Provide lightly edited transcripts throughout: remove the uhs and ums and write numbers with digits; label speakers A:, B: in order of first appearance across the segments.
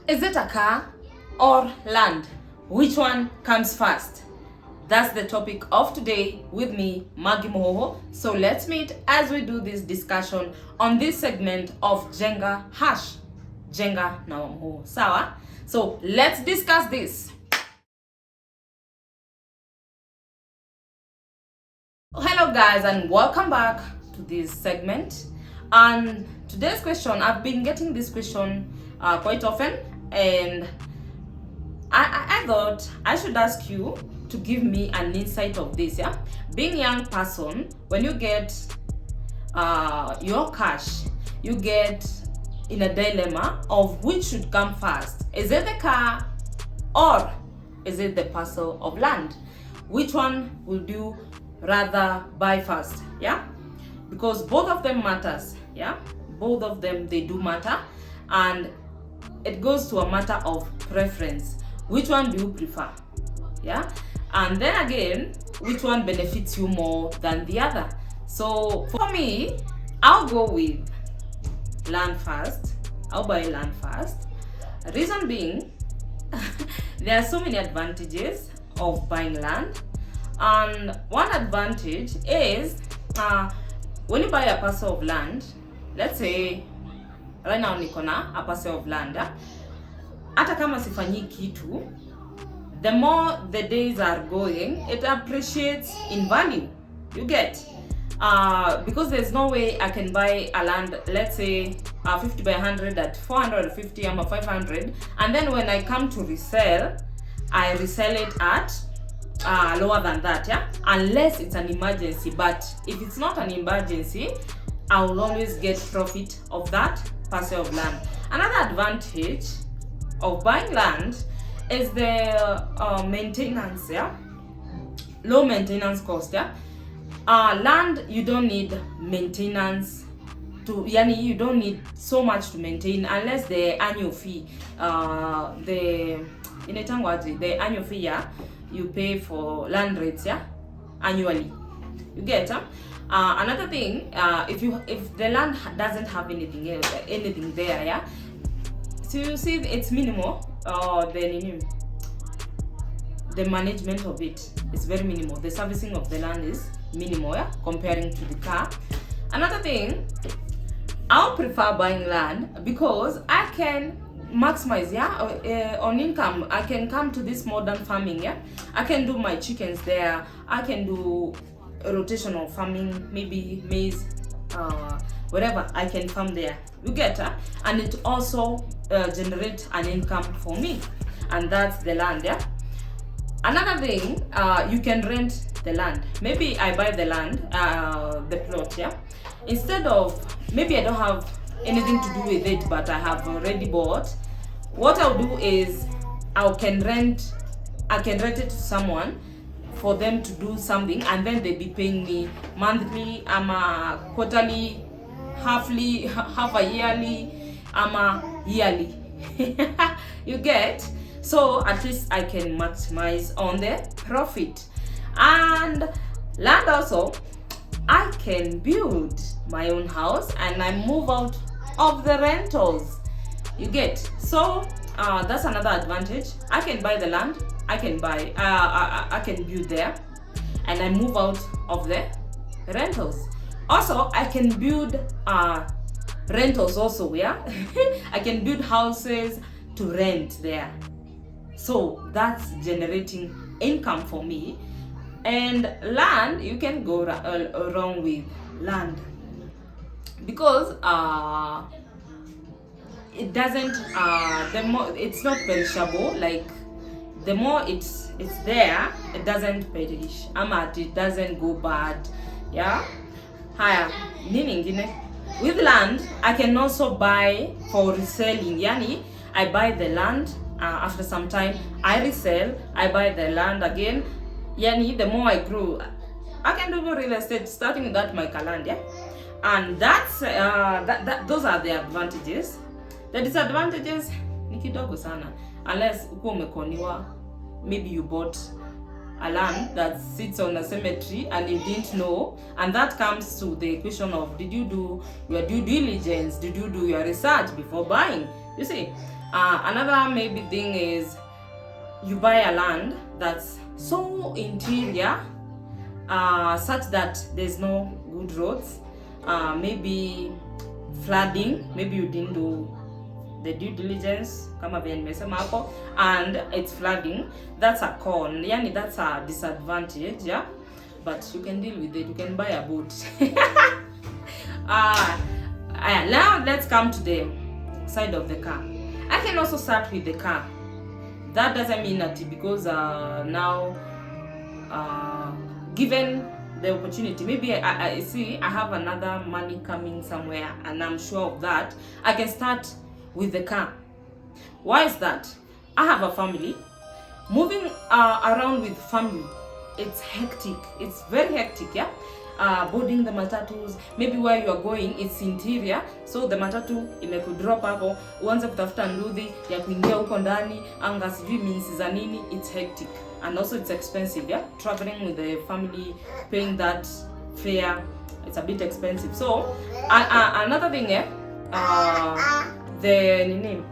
A: Is it a car or land? Which one comes first? That's the topic of today with me, Maggie Mohoho. So let's meet as we do this discussion on this segment of Jenga Hash. Jenga na Mohoho. Sawa? So let's discuss this. Hello guys and welcome back to this segment. And today's question, I've been getting this question quite often, and I thought I should ask you to give me an insight of this. Yeah, being a young person, when you get your cash, you get in a dilemma of which should come first. Is it the car or is it the parcel of land? Which one will you rather buy first? Yeah, because both of them matters. Yeah, both of them, they do matter, and it goes to a matter of preference. Which one do you prefer? Yeah, and then again, which one benefits you more than the other? So for me, I'll go with land first. I'll buy land first. Reason being, there are so many advantages of buying land, and one advantage is when you buy a parcel of land, let's say right now niko na a parcel of land, hata kama sifanyi kitu, the more the days are going, it appreciates in value. You get? Because there's no way I can buy a land, let's say 50 by 100 at 450 or 500, and then when I come to resell, I resell it at lower than that, yeah, unless it's an emergency. But if it's not an emergency, I will always get profit of that parcel of land. Another advantage of buying land is the maintenance, yeah, low maintenance cost, yeah. Land, you don't need maintenance to, you don't need so much to maintain unless the annual fee, the annual fee, yeah, you pay for land rates, yeah, annually. You get? Another thing, if the land doesn't have anything there, yeah, so you see it's minimal. The management of it is very minimal. The servicing of the land is minimal, yeah, comparing to the car. Another thing, I'll prefer buying land because I can maximize, yeah, on income. I can come to this modern farming, yeah. I can do my chickens there. I can do rotational farming, maybe maize, whatever. I can farm there. You get? And it also generate an income for me, and that's the land, yeah. Another thing, you can rent the land. Maybe I buy the land, the plot, yeah. Instead of, maybe I don't have anything to do with it, but I have already bought. What I'll do is I can rent it to someone for them to do something, and then they be paying me monthly, quarterly, half a yearly, yearly. You get? So at least I can maximize on the profit. And land also, I can build my own house and I move out of the rentals. You get? So that's another advantage. I can buy the land, I can build there, and I move out of the rentals. Also, I can build rentals also, yeah. I can build houses to rent there. So that's generating income for me. And land, you can go wrong with land because it doesn't the more it's not perishable. Like the more it's there, it doesn't perish, it doesn't go bad, yeah. Higher meaning with land, I can also buy for reselling. Yani, I buy the land, after some time I resell, I buy the land again. Yani, the more I grow, I can do real estate starting with that my land, yeah. And that's those are the advantages. The disadvantages ni kidogo sana, unless uko umekoniwa, maybe you bought a land that sits on a cemetery and you didn't know, and that comes to the question of, did you do your due diligence? Did you do your research before buying? You see, Another maybe thing is you buy a land that's so interior, such that there's no good roads, maybe flooding, maybe you didn't do the due diligence kama vile nimesema hapo, and it's flooding. That's a con, yani that's a disadvantage, yeah, but you can deal with it. You can buy a boat. Now let's come to the side of the car. I can also start with the car. That doesn't mean that because now given the opportunity, maybe I see I have another money coming somewhere and I'm sure of that, I can start with the car. Why is that? I have a family. Moving around with family, it's hectic. It's very hectic, yeah. Boarding the matatus, maybe where you are going it's interior, so the matatu imekudrop hapo, uanze kutafuta nduthi ya kuingia huko ndani, anga sijui means za nini. It's hectic and also it's expensive, yeah. Traveling with the family, paying that fare, it's a bit expensive. So another thing, yeah, the name,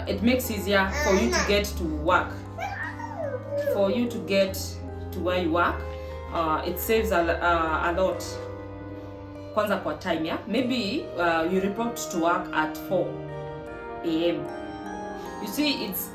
A: it makes easier for you to get to work, for you to get to where you work. It saves a lot. Kwanza kwa time, yeah. Maybe you report to work at 4 a.m. You see, it's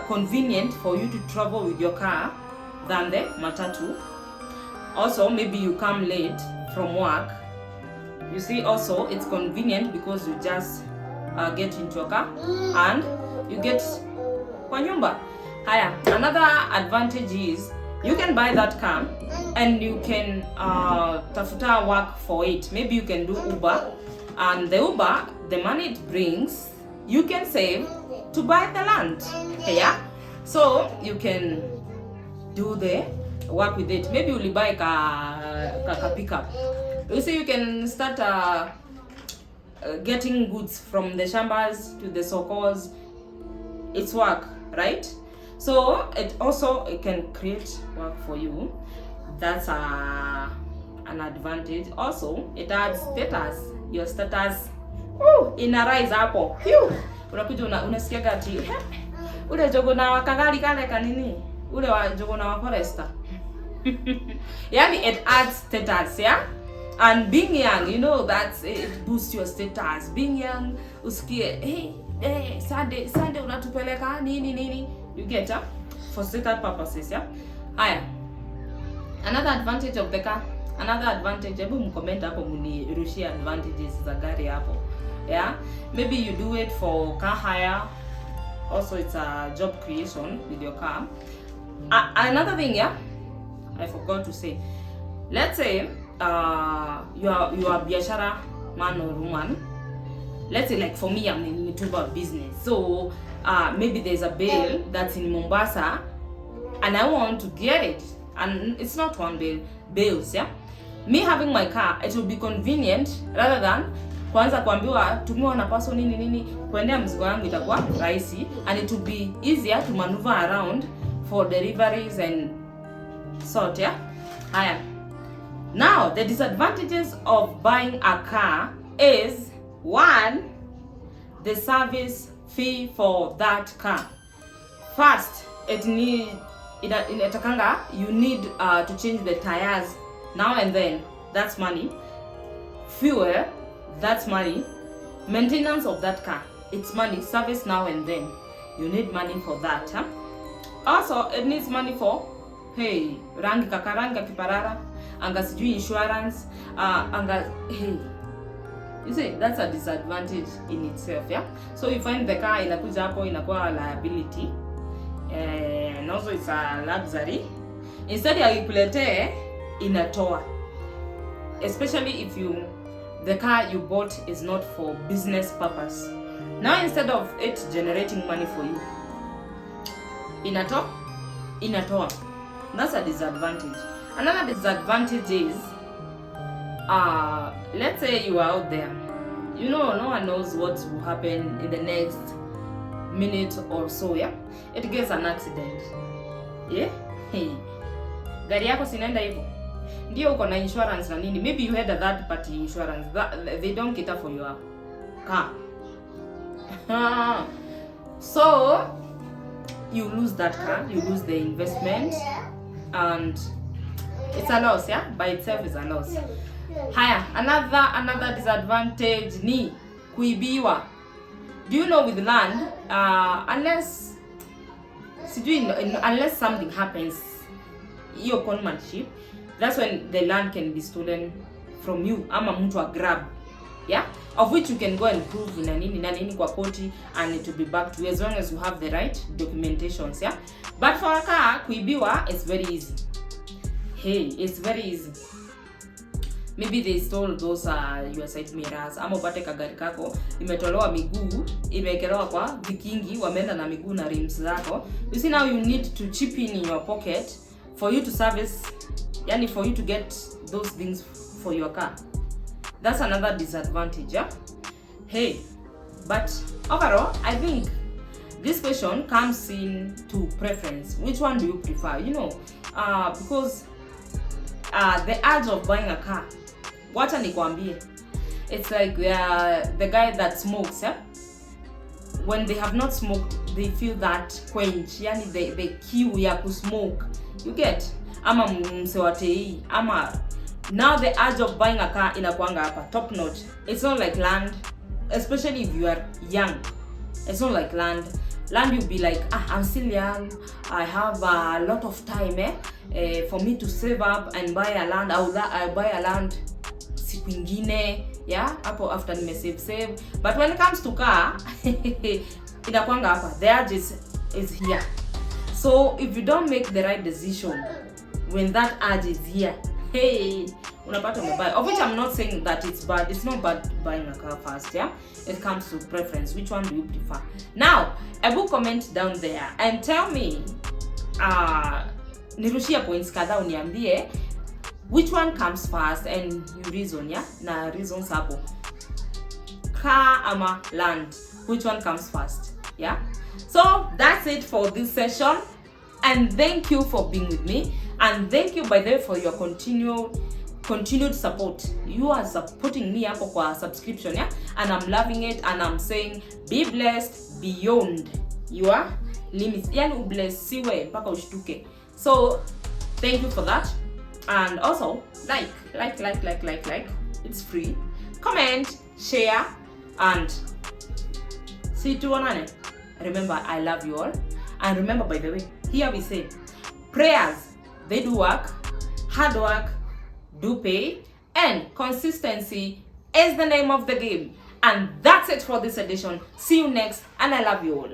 A: convenient for you to travel with your car than the matatu. Also, maybe you come late from work. You see, also it's convenient because you just get into your car and you get kwa nyumba. Haya, another advantage is you can buy that car and you can tafuta work for it. Maybe you can do Uber, and the Uber, the money it brings, you can save to buy the land. Yeah, so you can do the work with it. Maybe you'll buy ka pickup. You see, you can start getting goods from the shambas to the sokos. It's work, right? So it can create work for you. That's an advantage. Also, it adds status. Your status ina rise hapo. Unakuja unasikia ati ule jogona wa kagari kale kanini, ule wa jogona wa forester. Yani it adds status, yeah. And being young, you know, that it boosts your status. Being young, usikie hey Sunday unatupeleka nini. You get for status purposes, yeah. Haya, another advantage of the car, another advantage, hebu mcomment hapo mnirushie advantages za gari hapo, yeah. Maybe you do it for car hire. Also, it's a job creation with your car. Another thing, yeah, I forgot to say. Let's say you are biashara man or woman. Let's say, like for me, I'm in Mitumba business. So maybe there's a bill that's in Mombasa and I want to get it, and it's not one bill, bills, yeah. Me having my car, it will be convenient rather than kwanza kuambiwa tumiwa na paso nini kuendea mzigo wangu itakuwa rahisi, and it will be easier to maneuver around for deliveries and sort, yeah. Haya, now the disadvantages of buying a car is, one, the service fee for that car. First, inatakanga you need to change the tires now and then. That's money. Fuel, that's money. Maintenance of that car, it's money. Service now and then, you need money for that, huh? Also, it needs money for rangi kakaranga kiparara, anga sijui insurance, anga you see, that's a disadvantage in itself, yeah. So you find the car inakuja hapo inakuwa liability, and also it's a luxury. Instead ya ikuletee inatoa, especially if the car you bought is not for business purpose. Now instead of it generating money for you, inatoa. That's a disadvantage. Another disadvantage is, let's say you are out there, you know, no one knows what will happen in the next minute or so, yeah. It gets an accident, yeah. Gari yako sinaenda hivyo, ndio uko na insurance na nini, maybe you had a third party insurance that they don't cater for your car. So you lose that car, you lose the investment, and it's a loss, yeah? By itself is a loss. Haya, another disadvantage ni kuibiwa. Do you know with land, unless something happens, your conmanship, that's when the land can be stolen from you, ama mtu a grab, yeah, of which you can go and prove na nini kwa koti, and it will be back to you as long as you have the right documentations, yeah. But for a car, kuibiwa is very easy. Hey, it's very easy. Maybe they stole those your side mirrors, ama upate kagari kako imetolewa miguu, imewekelewa kwa vikingi, wameenda na miguu na rims zako. You see, now you need to chip in your pocket for you to service, yani for you to get those things for your car. That's another disadvantage, yeah? Hey, but overall, I think this question comes in to preference. Which one do you prefer? You know, because the urge of buying a car, wacha nikwambie, it's like the guy that smokes, yeah? When they have not smoked, they feel that quench, yani the kiu ya kusmoke. You get? Ama msewatei, ama now the urge of buying a car inakuanga hapa top notch. It's not like land, especially if you are young. It's not like land. Land, you'll be like, I'm still young, I have a lot of time for me to save up and buy a land. I'll buy a land siku ingine, yeah, hapo after nime save. But when it comes to car, inakuanga hapa, the urge is here. So if you don't make the right decision when that urge is here, hey, unapata umebuy. Of which I'm not saying that it's bad. It's not bad buying a car first, yeah? It comes to preference. Which one do you prefer? Now, ebu comment down there and tell me, nirushia points kadha uniambie which one comes first and you reason, yeah? Na reasons hapo. Car ama land, which one comes first, yeah? So that's it for this session, and thank you for being with me, and thank you by the way for your continued support. You are supporting me hapo kwa subscription, yeah, and I'm loving it, and I'm saying be blessed beyond your limits, yani ublesiwe mpaka ushtuke. So thank you for that, and also like, it's free, comment, share, and see you tuonane. Remember, I love you all, and remember, by the way, here we say prayers, they do work, hard work do pay, and consistency is the name of the game. And that's it for this edition. See you next, and I love you all.